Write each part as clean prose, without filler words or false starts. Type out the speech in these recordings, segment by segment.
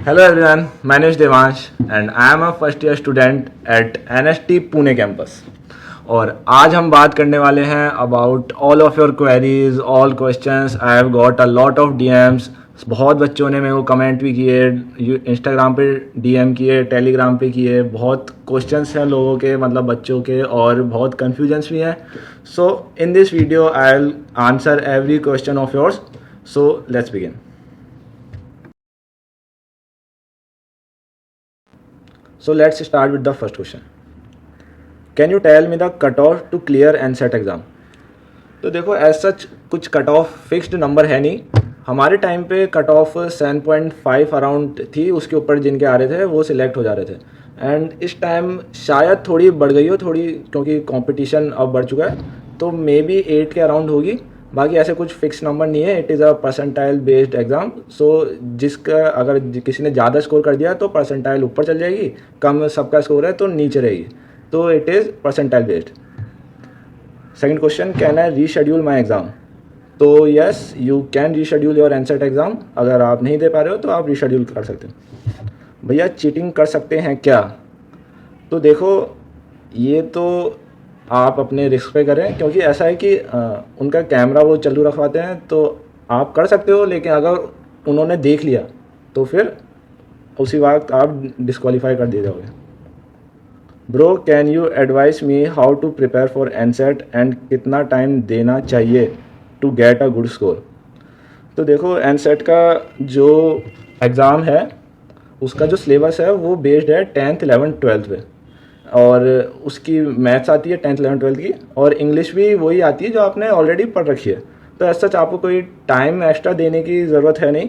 Hello everyone, my name is Devansh and I am a first year student at NST Pune campus. और आज हम बात करने वाले हैं about all of your queries, all questions. I have got a lot of DMs. बहुत बच्चों ने मेरे को कमेंट भी किए, इंस्टाग्राम पे डीएम किए, टेलीग्राम पे किए। बहुत क्वेश्चंस हैं लोगों के, मतलब बच्चों के, और बहुत कन्फ्यूजन्स भी हैं। So in this video I will answer every question of yours. So let's begin. So let's start with the first question. Can you tell me the cutoff to clear NCET exam? तो देखो as such कुछ cut off fixed number है नहीं। हमारे time पे cut off 7.5 around थी, उसके ऊपर जिनके आ रहे थे वो सिलेक्ट हो जा रहे थे। एंड इस टाइम शायद थोड़ी बढ़ गई हो थोड़ी, क्योंकि कंपटीशन अब बढ़ चुका है, तो मे बी 8 के अराउंड होगी। बाकी ऐसे कुछ फिक्स नंबर नहीं है। It is a percentile based exam. So जिसका अगर किसी ने ज़्यादा स्कोर कर दिया तो परसेंटाइल ऊपर चल जाएगी, कम सबका स्कोर है तो नीचे रहेगी। तो it is percentile based. Second question, can I reschedule my exam? तो yes, you can reschedule your NCET exam. अगर आप नहीं दे पा रहे हो तो आप रीशेड्यूल कर सकते हो। भैया चीटिंग कर सकते हैं क्या? तो देखो, ये तो आप अपने रिस्क पे करें, क्योंकि ऐसा है कि उनका कैमरा वो चालू रखवाते हैं, तो आप कर सकते हो। लेकिन अगर उन्होंने देख लिया तो फिर उसी वक्त आप डिस्क्वालीफाई कर दिए जाओगे। Bro can you advise me how to prepare for NCET and कितना टाइम देना चाहिए to get a good score? तो देखो, एनसेट का जो एग्ज़ाम है उसका जो सिलेबस है वो बेस्ड है 10th 11th 12th पे। और उसकी मैथ्स आती है 10th 11th 12th की, और इंग्लिश भी वही आती है जो आपने ऑलरेडी पढ़ रखी है। तो ऐसा सच आपको कोई टाइम एक्स्ट्रा देने की ज़रूरत है नहीं।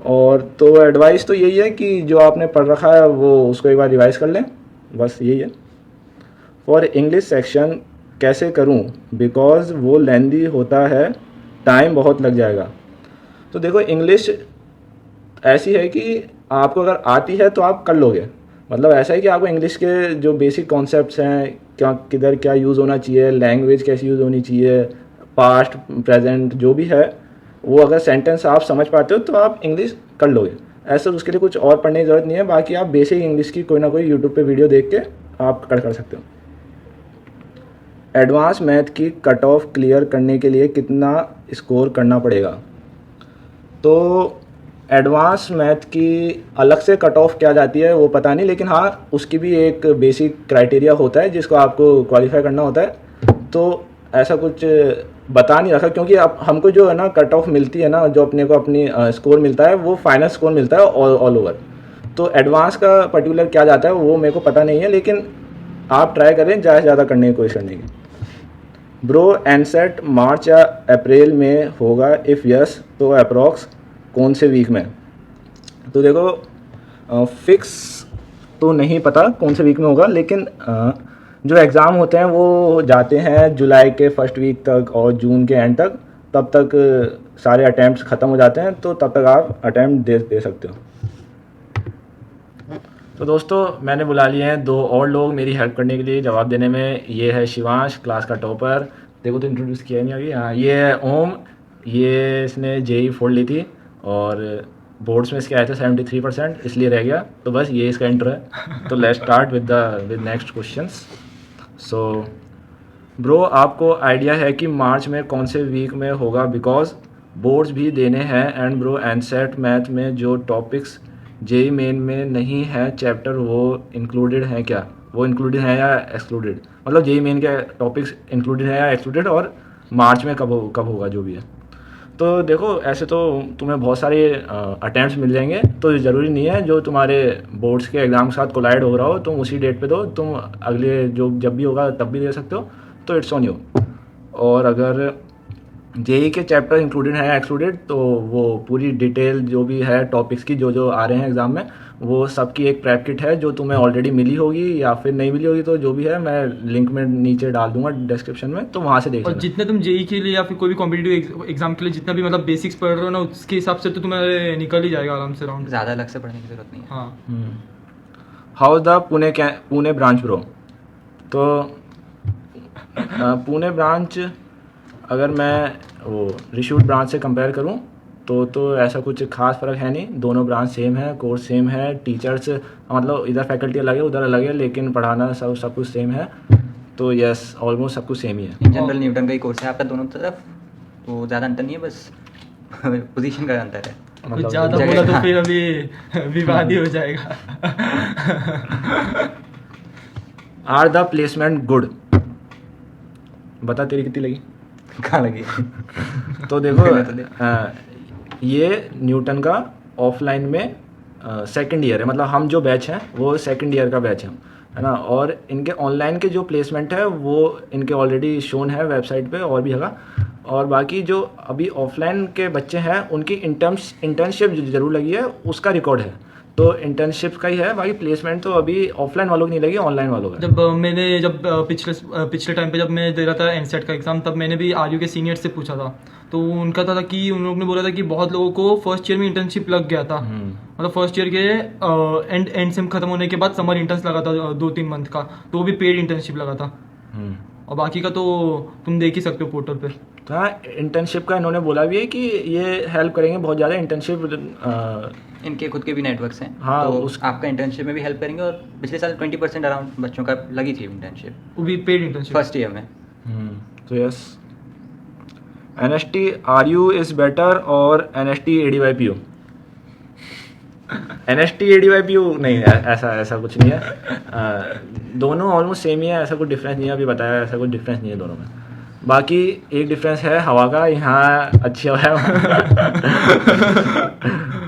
और तो एडवाइस तो यही है कि जो आपने पढ़ रखा है वो उसको एक बार रिवाइज कर लें, बस यही है। फॉर इंग्लिश सेक्शन कैसे करूं? बिकॉज़ वो लेंदी होता है, टाइम बहुत लग जाएगा। तो देखो, इंग्लिश ऐसी है कि आपको अगर आती है तो आप कर लोगे। मतलब ऐसा है कि आपको इंग्लिश के जो बेसिक कॉन्सेप्ट्स हैं, क्या किधर क्या यूज़ होना चाहिए, लैंग्वेज कैसी यूज़ होनी चाहिए, पास्ट प्रेजेंट जो भी है, वो अगर सेंटेंस आप समझ पाते हो तो आप इंग्लिश कर लोगे। ऐसा उसके लिए कुछ और पढ़ने की ज़रूरत नहीं है। बाकी आप बेसिक इंग्लिश की कोई ना कोई यूट्यूब पे वीडियो देख के आप कर सकते हो। एडवांस मैथ की कट ऑफ क्लियर करने के लिए कितना स्कोर करना पड़ेगा? तो एडवांस मैथ की अलग से कट ऑफ क्या जाती है वो पता नहीं, लेकिन हाँ, उसकी भी एक बेसिक क्राइटेरिया होता है जिसको आपको क्वालिफाई करना होता है। तो ऐसा कुछ बता नहीं रखा, क्योंकि अब हमको जो है ना कट ऑफ मिलती है ना, जो अपने को अपनी स्कोर मिलता है वो फाइनल स्कोर मिलता है ऑल ओवर। तो एडवांस का पर्टिकुलर क्या जाता है वो मेरे को पता नहीं है, लेकिन आप ट्राई करें ज़्यादा से ज़्यादा करने की कोशिश करने की। ब्रो एनसेट मार्च या अप्रैल में होगा? इफ़ यस तो अप्रॉक्स कौन से वीक में? तो देखो, फिक्स तो नहीं पता कौन से वीक में होगा, लेकिन जो एग्ज़ाम होते हैं वो जाते हैं जुलाई के फर्स्ट वीक तक और जून के एंड तक। तब तक सारे अटैम्प्ट्स ख़त्म हो जाते हैं, तो तब तक आप अटैम्प्ट दे सकते हो। तो दोस्तों, मैंने बुला लिए हैं दो और लोग मेरी हेल्प करने के लिए जवाब देने में। ये है शिवांश, क्लास का टॉपर। देखो तो इंट्रोड्यूस किया नहीं अभी। हाँ, ये है ओम। ये इसने जेई फोड़ ली थी और बोर्ड्स में इसके आए थे 73%, इसलिए रह गया। तो बस ये इसका इंट्रो है। तो let's start with next questions. So bro, आपको आइडिया है कि मार्च में कौन से वीक में होगा? बिकॉज बोर्ड्स भी देने हैं एंड ब्रो एनसेट मैथ में जो टॉपिक्स जेई मेन में नहीं है चैप्टर, वो इंक्लूडेड हैं क्या? वो इंक्लूडेड हैं या एक्सक्लूडेड? मतलब जेई मेन के टॉपिक्स इंक्लूडेड हैं या एक्सक्लूडेड, और मार्च में कब होगा जो भी है। तो देखो, ऐसे तो तुम्हें बहुत सारे अटैम्प्ट्स मिल जाएंगे, तो ज़रूरी नहीं है जो तुम्हारे बोर्ड्स के एग्ज़ाम के साथ कोलाइड हो रहा हो तुम उसी डेट पे दो। तुम अगले जो जब भी होगा तब भी दे सकते हो। तो इट्स ऑन यू। और अगर जेई के चैप्टर इंक्लूडेड हैं एक्सक्लूडेड, तो वो पूरी डिटेल जो भी है टॉपिक्स की जो जो आ रहे हैं एग्ज़ाम में, वो सबकी एक प्रैप किट है जो तुम्हें ऑलरेडी मिली होगी, या फिर नहीं मिली होगी तो जो भी है मैं लिंक में नीचे डाल दूंगा डिस्क्रिप्शन में, तो वहाँ से देख और लेना। जितने तुम जेई के लिए या फिर कोई भी कॉम्पिटिटिव एग्जाम के लिए जितना भी मतलब बेसिक्स पढ़ रहे हो ना, उसके हिसाब से तो तुम्हें निकल ही जाएगा आराम से राउंड। ज़्यादा अलग से पढ़ने की ज़रूरत नहीं है। हाँ, how the Pune branch bro? तो पुणे ब्रांच अगर मैं वो रिशूट ब्रांच से कंपेयर करूं तो ऐसा कुछ खास फ़र्क है नहीं, दोनों ब्रांच सेम है, कोर्स सेम है, टीचर्स मतलब इधर फैकल्टी अलग है उधर अलग है, लेकिन पढ़ाना सब कुछ सेम है। तो यस, ऑलमोस्ट सब कुछ सेम ही है। इन जनरल न्यूटन का ही कोर्स है आपका दोनों तरफ, तो ज़्यादा अंतर नहीं है, बस पोजीशन का अंतर है। कुछ मतलब ज़्यादा जगह बोला तो हाँ। फिर अभी विवाद ही हो जाएगा। Are the placement good? बता तेरी कितनी लगी? कहाँ लगी? तो देखो मैंने तो ये न्यूटन का ऑफलाइन में सेकंड ईयर है, मतलब हम जो बैच हैं वो सेकंड ईयर का बैच है ना। और इनके ऑनलाइन के जो प्लेसमेंट है वो इनके ऑलरेडी शोन है वेबसाइट पे और भी जगह। और बाकी जो अभी ऑफलाइन के बच्चे हैं उनकी इंटर्नशिप ज़रूर लगी है, उसका रिकॉर्ड है, तो इंटर्नशिप का ही है। बाकी प्लेसमेंट तो अभी ऑफलाइन वालों की नहीं लगी, ऑनलाइन वालों का। जब पिछले टाइम पे जब मैं दे रहा था एनसेट का एग्ज़ाम, तब मैंने भी आरयू के सीनियर से पूछा था, तो उनका था कि उन लोगों ने बोला था कि बहुत लोगों को फर्स्ट ईयर में इंटर्नशिप लग गया था। मतलब फर्स्ट ईयर के एंड सेम खत्म होने के बाद समर इंटर्न्स लगा था 2-3 मंथ का, तो वो भी पेड इंटर्नशिप लगा था। और बाकी का तो तुम देख ही सकते हो पोर्टल पे। तो हाँ, इंटर्नशिप का इन्होंने बोला भी है कि ये हेल्प करेंगे बहुत ज़्यादा इंटर्नशिप। इनके खुद के भी नेटवर्क्स हैं, हाँ, तो आपका इंटर्नशिप में भी हेल्प करेंगे। और पिछले साल 20% अराउंड बच्चों का लगी थी इंटर्नशिप वो भी पेड इंटर्नशिप फर्स्ट ईयर में। तो yes, NST RU is better और NST ADYPU? NST ADYPU नहीं, ऐसा कुछ नहीं है। दोनों ऑलमोस्ट सेम ही है, ऐसा कुछ डिफरेंस नहीं है। अभी बताया ऐसा कुछ डिफरेंस नहीं है दोनों में। बाकी एक डिफरेंस है हवा का, यहाँ अच्छी हवा है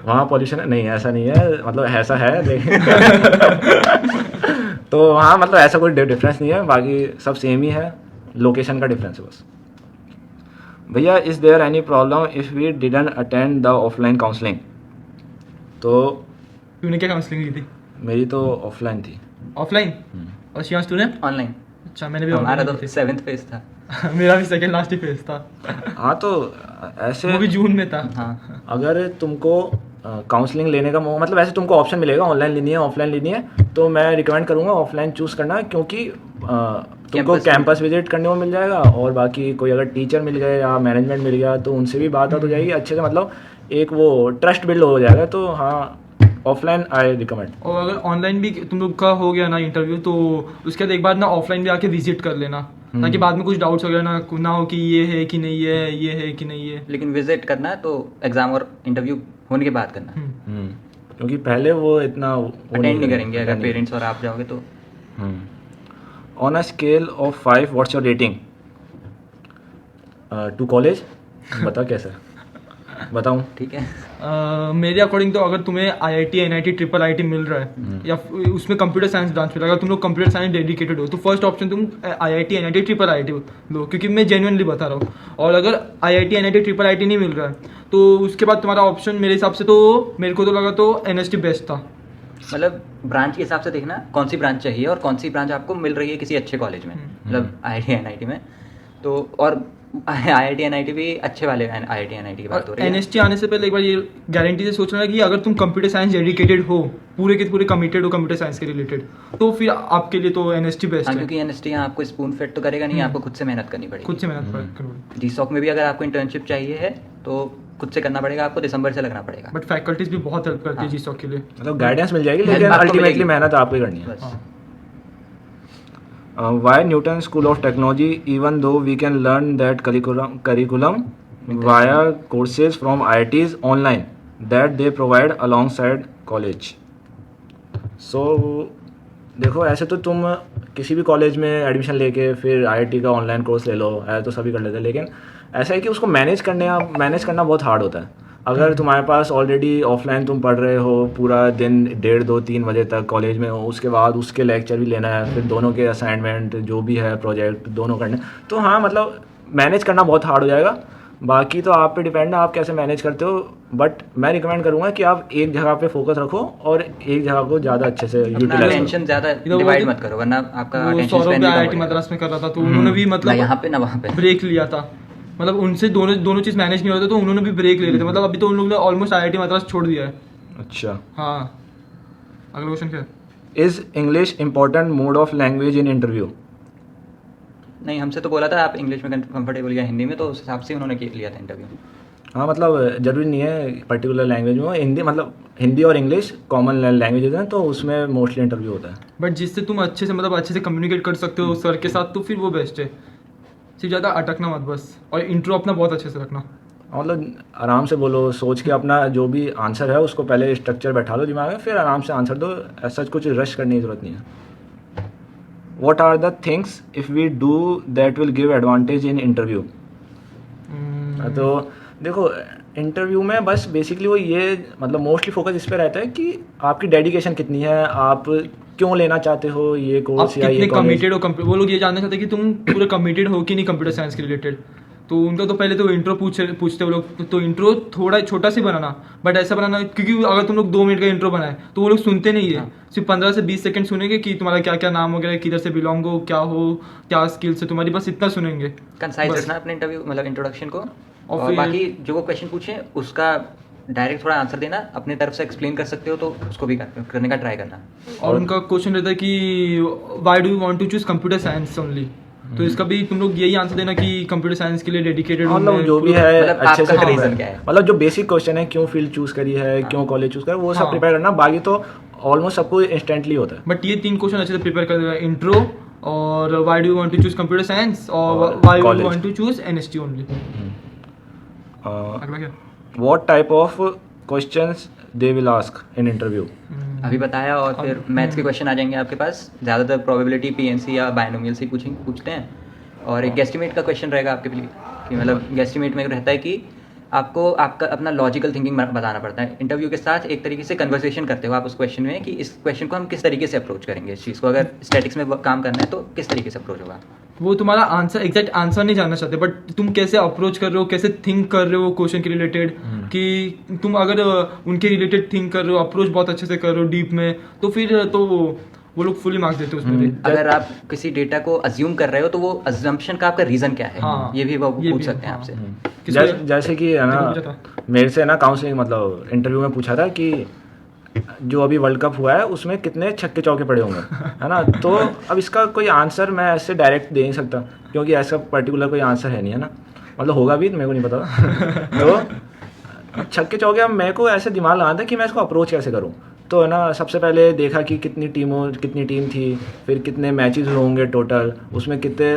वहाँ पॉल्यूशन है नहीं, ऐसा नहीं है, मतलब ऐसा है लेकिन तो वहाँ मतलब ऐसा कोई डिफरेंस नहीं है, बाकी सब सेम ही है, लोकेशन का डिफरेंस है बस। भैया, is there any problem if we didn't attend the offline counselling? तो तूने क्या काउंसलिंग की थी? मेरी तो ऑफलाइन थी। ऑफलाइन? और शिवांश तूने? ऑनलाइन। अच्छा, मैंने भी हमारा ऑनलाइन तो 7th फेज था। मेरा भी सेकंड लास्ट ही फेज था। हाँ, तो ऐसे वो भी जून में था। हाँ, अगर तुमको काउंसलिंग लेने का मतलब ऐसे तुमको ऑप्शन मिलेगा ऑनलाइन लेनी है ऑफलाइन लेनी है, तो मैं रिकमेंड करूँगा ऑफलाइन चूज़ करना, क्योंकि तुमको कैंपस विजिट करने को मिल जाएगा। और बाकी कोई अगर टीचर मिल गए या मैनेजमेंट मिल गया तो उनसे भी बात हो जाएगी अच्छे से, मतलब एक वो ट्रस्ट बिल्ड हो जाएगा। तो हाँ, ऑफलाइन आई रिकमेंड। और अगर ऑनलाइन भी तुम लोग का हो गया ना इंटरव्यू, तो उसके बाद एक बार ना ऑफलाइन भी आके विजिट कर लेना, ताकि बाद में कुछ डाउट्स वगैरह ना हो कि ये है कि नहीं है, ये है कि नहीं है। लेकिन विजिट करना है तो एग्जाम और इंटरव्यू होने के बाद करना, क्योंकि पहले वो इतना अटेंड नहीं करेंगे अगर पेरेंट्स और आप जाओगे तो। On a scale of 5 what's your rating to college? बता कैसा बताऊँ? ठीक है। मेरे अकॉर्डिंग तो अगर तुम्हें IIT NIT IIIT मिल रहा है या उसमें कंप्यूटर साइंस ब्रांच मिला, अगर तुम लोग कंप्यूटर साइंस डेडिकेटेड हो, तो फर्स्ट ऑप्शन तुम IIT NIT IIIT लो, क्योंकि मैं जेन्युइनली बता रहा हूँ। और अगर IIT NIT IIIT नहीं मिल रहा है तो उसके बाद तुम्हारा ऑप्शन मेरे हिसाब से, तो मेरे को तो लगा तो NST बेस्ट था। मतलब ब्रांच के हिसाब से देखना कौन सी ब्रांच चाहिए और कौन सी ब्रांच आपको मिल रही है किसी अच्छे कॉलेज में, मतलब IIT NIT में। तो और IIT NIT भी अच्छे वाले IIT NIT की बात हो रही है। NST आने से पहले एक बार ये गारंटी से सोचना कि अगर तुम कंप्यूटर साइंस डेडिकेटेड हो, पूरे के पूरे कमिटेड हो कंप्यूटर साइंस के रिलेटेड, तो फिर आपके लिए तो NST बेस्ट हाँ, है। क्योंकि NST यहाँ आपको स्पून फेड तो करेगा नहीं, आपको खुद से मेहनत करनी पड़ेगी। खुद से मेहनत करोगे। GSOC में भी अगर आपको इंटर्नशिप चाहिए है तो खुद से करना पड़ेगा, आपको दिसंबर से लगना पड़ेगा। बट फैकल्टीज भी बहुत हेल्प करती है हाँ। GSOC के लिए। मतलब गाइडेंस मिल जाएगी, Help लेकिन आपको अल्टीमेटली मिलेगी। मेहनत आपको ही करनी है। बस। Why Newton School of Technology, even though we can learn that curriculum via courses from IITs online that they provide alongside college? So देखो, ऐसे तो तुम किसी भी कॉलेज में एडमिशन लेके फिर IIT का ऑनलाइन कोर्स ले लो, ऐसा तो सभी कर लेते हैं, लेकिन ऐसा है कि उसको मैनेज करना बहुत हार्ड होता है। अगर तुम्हारे पास ऑलरेडी ऑफलाइन तुम पढ़ रहे हो पूरा दिन 1:30, 2, 3 बजे तक कॉलेज में हो, उसके बाद उसके लेक्चर भी लेना है, फिर दोनों के असाइनमेंट जो भी है प्रोजेक्ट दोनों करने, तो हाँ मतलब मैनेज करना बहुत हार्ड हो जाएगा। बाकी तो आप पे डिपेंड है आप कैसे मैनेज करते हो, बट मैं रिकमेंड करूँगा कि आप एक जगह पे फोकस रखो और एक जगह को ज़्यादा अच्छे से यूटिलाइज टेंशन ज़्यादा डिवाइड मत करो, वरना आपका अटेंशन सौरभ स्पैन भी भी कम IIT हो मद्रास में कर रहा था, तो उन्होंने भी जाएगा। ना मतलब यहाँ पे ना वहाँ पे। ब्रेक लिया था, मतलब उनसे दोनों चीज़ मैनेज नहीं हो रहा था, तो उन्होंने भी ब्रेक ले लिए थे। मतलब अभी तो उन लोगों ने ऑलमोस्ट IIT मद्रास छोड़ दिया है। अच्छा, हाँ, अगला क्वेश्चन क्या है? Is English important mode of language in interview? नहीं, हमसे तो बोला था आप इंग्लिश में कंफर्टेबल या हिंदी में, तो उस हिसाब से उन्होंने लिया था इंटरव्यू। हाँ मतलब ज़रूरी नहीं है पर्टिकुलर लैंग्वेज में हो, हिंदी मतलब हिंदी और इंग्लिश कॉमन लैंग्वेजेज हैं तो उसमें मोस्टली इंटरव्यू होता है। बट जिससे तुम अच्छे से मतलब अच्छे से कम्युनिकेट कर सकते हो सर के साथ, तो फिर वो बेस्ट है। सिर्फ ज़्यादा अटकना मत बस, और इंट्रो अपना बहुत अच्छे से रखना। मतलब आराम से बोलो, सोच के अपना जो भी आंसर है उसको पहले स्ट्रक्चर बैठा लो दिमाग में, फिर आराम से आंसर दो, ऐसा कुछ रश करने की ज़रूरत नहीं है। What are the things if we do that will give advantage in interview. तो देखो इंटरव्यू में बस बेसिकली वो ये मतलब मोस्टली फोकस इस पे रहता है कि आपकी डेडिकेशन कितनी है, आप क्यों लेना चाहते हो ये आप कोर्स या कितने ये कॉलेज। कमिटेड हो, वो लोग ये जानना चाहते हैं कि तुम पूरे कमिटेड हो कि नहीं कंप्यूटर साइंस के रिलेटेड। तो उनका तो पहले तो इंट्रो पूछते वो लोग, तो इंट्रो थोड़ा छोटा सी बनाना, बट ऐसा बनाना, क्योंकि अगर तुम लोग 2 मिनट का इंट्रो बनाए तो वो लोग सुनते नहीं है, सिर्फ 15 से 20 सेकंड सुनेंगे कि तुम्हारा क्या क्या नाम वगैरह, किधर से बिलोंग हो, क्या हो, क्या स्किल्स है तुम्हारी, बस इतना सुनेंगे। कंसाइज बस। रखना अपने इंटरव्यू मतलब इंट्रोडक्शन को, और और फिर- बाकी जो वो क्वेश्चन पूछे उसका डायरेक्ट थोड़ा आंसर देना, अपनी तरफ से एक्सप्लेन कर सकते हो तो उसको भी करने का ट्राई करना। और उनका क्वेश्चन रहता है कि why do you want to choose computer science only, तो इसका भी तुम लोग यही आंसर देना कि कंप्यूटर साइंस के लिए डेडिकेटेड हूँ मतलब मैं, जो भी पूरा- है मतलब अच्छे से आपका हाँ, reason क्या है? मतलब जो बेसिक क्वेश्चन है क्यों फील्ड चूज करी है, क्यों कॉलेज चूज करा, वो सब हाँ। प्रिपेयर करना, बाकी तो ऑलमोस्ट सबको इंस्टेंटली होता है। बट ये 3 क्वेश्चन अच्छे से प्रिपेयर कर देगा, इंट्रो और why do you want to choose computer science और और why do you college। Want to choose NST only. अगला क्या? What type of questions they will ask in interview. अभी बताया, और फिर मैथ्स के क्वेश्चन आ जाएंगे आपके पास, ज़्यादातर प्रोबेबिलिटी पीएनसी या बायनोमियल से पूछते हैं, और एक गेस्टिमेट का क्वेश्चन रहेगा आपके लिए कि मतलब गेस्टिमेट में रहता है कि आपको आपका अपना लॉजिकल थिंकिंग बताना पड़ता है। इंटरव्यू के साथ एक तरीके से कन्वर्सेशन करते हो आप उस क्वेश्चन में कि इस क्वेश्चन को हम किस तरीके से अप्रोच करेंगे, इस चीज़ को अगर स्टैटिक्स में काम करना है तो किस तरीके से अप्रोच होगा। वो तुम्हारा आंसर एग्जैक्ट आंसर नहीं जानना चाहते, बट तुम कैसे अप्रोच कर रहे हो, कैसे थिंक कर रहे हो क्वेश्चन के रिलेटेड, कि तुम अगर उनके रिलेटेड थिंक कर रहे हो, अप्रोच बहुत अच्छे से कर रहे हो डीप में, तो फिर तो वो लोग फुली मार्क्स देते हैं उसमें भी। अगर आप किसी डेटा को अज्यूम कर रहे हो तो वो अज्जम्पशन का आपका रीज़न क्या है, हाँ, ये भी वो ये पूछ भी, सकते हैं हाँ। आपसे। जैसे कि है देखो पूछा ना था। मेरे से ना काउंसलिंग मतलब इंटरव्यू में पूछा था कि जो अभी वर्ल्ड कप हुआ है उसमें कितने छक्के चौके पड़े होंगे, है ना। तो अब इसका कोई आंसर मैं ऐसे डायरेक्ट दे नहीं सकता क्योंकि ऐसा पर्टिकुलर कोई आंसर है नहीं, है ना। मतलब होगा भी मेरे को नहीं पता। तो छक्के चौके अब मेरे को ऐसे दिमाग लगाना था कि मैं इसको अप्रोच कैसे करूँ। तो है ना सबसे पहले देखा कि कितनी टीम थी, फिर कितने मैचेस होंगे टोटल, उसमें कितने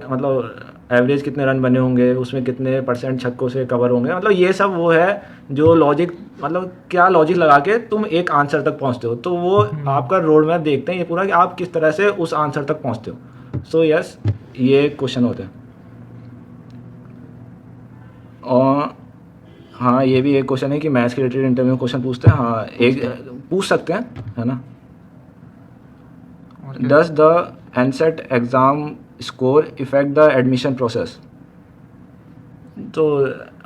मतलब एवरेज कितने रन बने होंगे, उसमें कितने % छक्कों से कवर होंगे, मतलब ये सब वो है जो लॉजिक, मतलब क्या लॉजिक लगा के तुम एक आंसर तक पहुंचते हो। तो वो आपका रोड मैप देखते हैं ये पूरा कि आप किस तरह से उस आंसर तक पहुंचते हो। सो यस ये क्वेश्चन होते हैं। और हाँ ये भी एक क्वेश्चन है कि मैथ्स के रिलेटेड इंटरव्यू क्वेश्चन पूछते हैं, हाँ एक पूछ सकते हैं, है ना। Does the NCET exam score affect the admission process. तो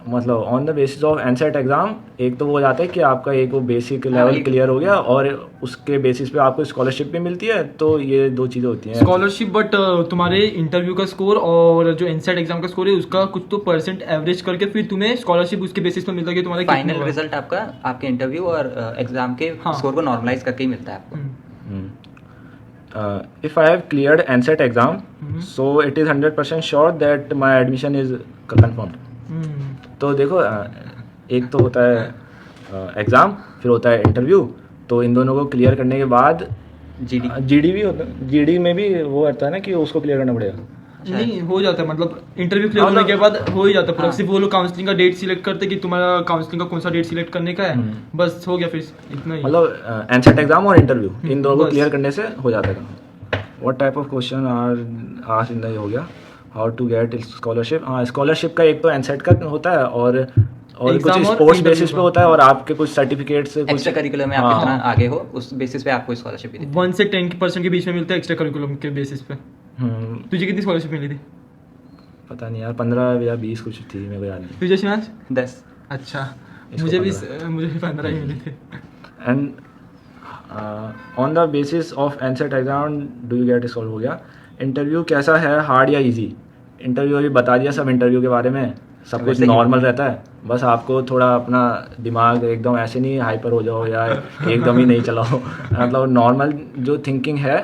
मतलब on the basis of NCET exam एक तो वो हो जाता है कि आपका एक वो बेसिक लेवल क्लियर हो गया और उसके बेसिस पे आपको स्कॉलरशिप भी मिलती है, तो ये 2 चीज़ें होती हैं। स्कॉलरशिप, बट तुम्हारे इंटरव्यू का स्कोर और जो एनसेट एग्जाम का स्कोर है उसका कुछ तो % एवरेज करके फिर तुम्हें स्कॉलरशिप उसके बेसिस पर मिलता है कि तुम्हारा कितना फाइनल हुआ। रिजल्ट आपका आपके इंटरव्यू और एग्जाम के हाँ। स्कोर को नॉर्मलाइज करके ही मिलता है आपको। If I have cleared NCET exam, so it is 100% sure that my admission is confirmed. तो देखो एक तो होता है एग्ज़ाम, फिर होता है इंटरव्यू, तो इन दोनों को क्लियर करने के बाद जीडी भी होता है। जीडी में भी वो रहता है ना कि उसको क्लियर करना पड़ेगा। नहीं हो जाता है, मतलब इंटरव्यू क्लियर होने के बाद हो ही जाता है पूरा। सिर्फ वो लोग काउंसलिंग का डेट सिलेक्ट करते कि तुम्हारा काउंसलिंग का कौन सा डेट सिलेक्ट करने का है, बस हो गया, फिर इतना ही। मतलब एनसेट एग्ज़ाम और इंटरव्यू इन दोनों को बस। क्लियर करने से हो जाता है। What type of question are in the हो गया, हाउ टू गेट स्कॉलरशिप। हाँ स्कॉलरशिप का एक तो एनसेट का होता है और कुछ Exam और स्पोर्ट्स interview बेसिस पे का। होता है, और आपके कुछ सर्टिफिकेट्स एक्स्ट्रा करिकुलर में आप हाँ। कितना आगे हो उस बेसिस पे आपको स्कॉलरशिप भी देते 1 से 10% के बीच में मिलता है एक्स्ट्रा करिकुलम के बेसिस पे। तुझे कितनी स्कॉलरशिप मिली थी? पता नहीं यार 15 या 20 कुछ थी, मेरे को याद नहीं। तुझे शिवांश? हैं 10। अच्छा, इसको मुझे भी 15 ही मिले थे। And on the basis of NCET exam do you get scholar हो गया। इंटरव्यू कैसा है, हार्ड या इजी। इंटरव्यू अभी बता दिया सब इंटरव्यू के बारे में, सब कुछ वैसे ही नॉर्मल रहता है, बस आपको थोड़ा अपना दिमाग एकदम ऐसे नहीं हाइपर हो जाओ या एकदम ही नहीं चलाओ। मतलब नॉर्मल जो थिंकिंग है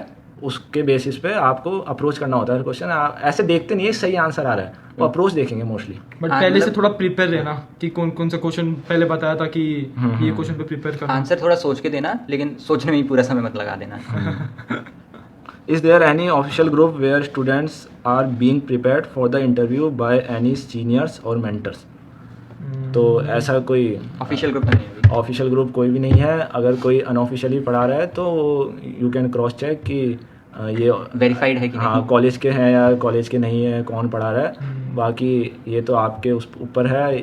उसके बेसिस पे आपको अप्रोच करना होता है क्वेश्चन। ऐसे देखते नहीं है सही आंसर आ रहा है, वो अप्रोच देखेंगे मोस्टली। बट हाँ, पहले से मतलब- थोड़ा प्रिपेयर रहना कि कौन कौन सा क्वेश्चन पहले बताया था कि ये क्वेश्चन पे प्रिपेयर करना। आंसर थोड़ा सोच के देना, लेकिन सोचने में ही पूरा समय मत लगा देना। Is there any official group where students are being prepared for the interview by any seniors or mentors? तो ऐसा कोई ऑफिशियल ग्रुप तो नहीं है अभी। ऑफिशियल ग्रुप कोई भी नहीं है। अगर कोई अनऑफिशियली पढ़ा रहा है तो यू कैन क्रॉस चेक कि ये वेरीफाइड है कि हाँ नहीं। कॉलेज के हैं या कॉलेज के नहीं है, कौन पढ़ा रहा है। बाकी ये तो आपके उस ऊपर है,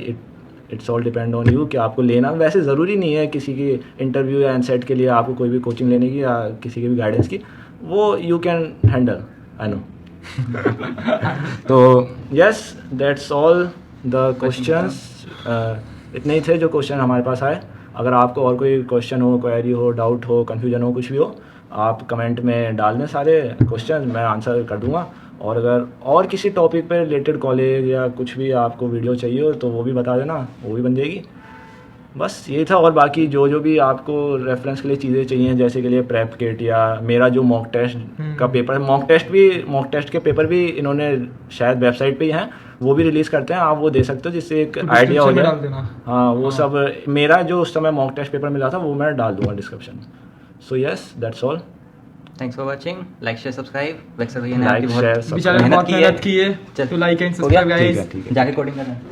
it's all depend on you कि आपको लेना। वैसे ज़रूरी नहीं है किसी की इंटरव्यू या एनसेट के लिए आपको कोई भी कोचिंग लेने की या किसी की भी गाइडेंस की, वो you can handle, I know. तो yes that's all the questions. इतने ही थे जो क्वेश्चन हमारे पास आए। अगर आपको और कोई क्वेश्चन हो, क्वेरी हो, डाउट हो, कन्फ्यूजन हो, कुछ भी हो, आप कमेंट में डाल दें सारे क्वेश्चन, मैं आंसर कर दूंगा। और अगर और किसी टॉपिक पे रिलेटेड कॉलेज या कुछ भी आपको वीडियो चाहिए हो तो वो भी बता देना, वो भी बन जाएगी। बस यही था। और बाकी जो भी आपको रेफरेंस के लिए चीज़ें चाहिए, जैसे के लिए प्रेप किट या मेरा जो मॉक टेस्ट का पेपर है, मॉक टेस्ट के पेपर भी इन्होंने शायद वेबसाइट पे ही हैं, वो भी रिलीज़ करते हैं, आप वो दे सकते हो जिससे एक आइडिया हो description में डाल जाए। देना। हाँ वो सब मेरा जो उस समय मॉक टेस्ट पेपर मिला था वो मैं डाल दूंगा डिस्क्रिप्शन में। So yes that's all. Thanks for watching. Like share subscribe. Vaxxer भैया ने आपकी लाइक बहुत शेयर बेचारे ने बहुत मेहनत की है चल। तो लाइक एंड हो गया? सब्सक्राइब ठीक गाइस। है ठीक है। जाके कोडिंग करना है।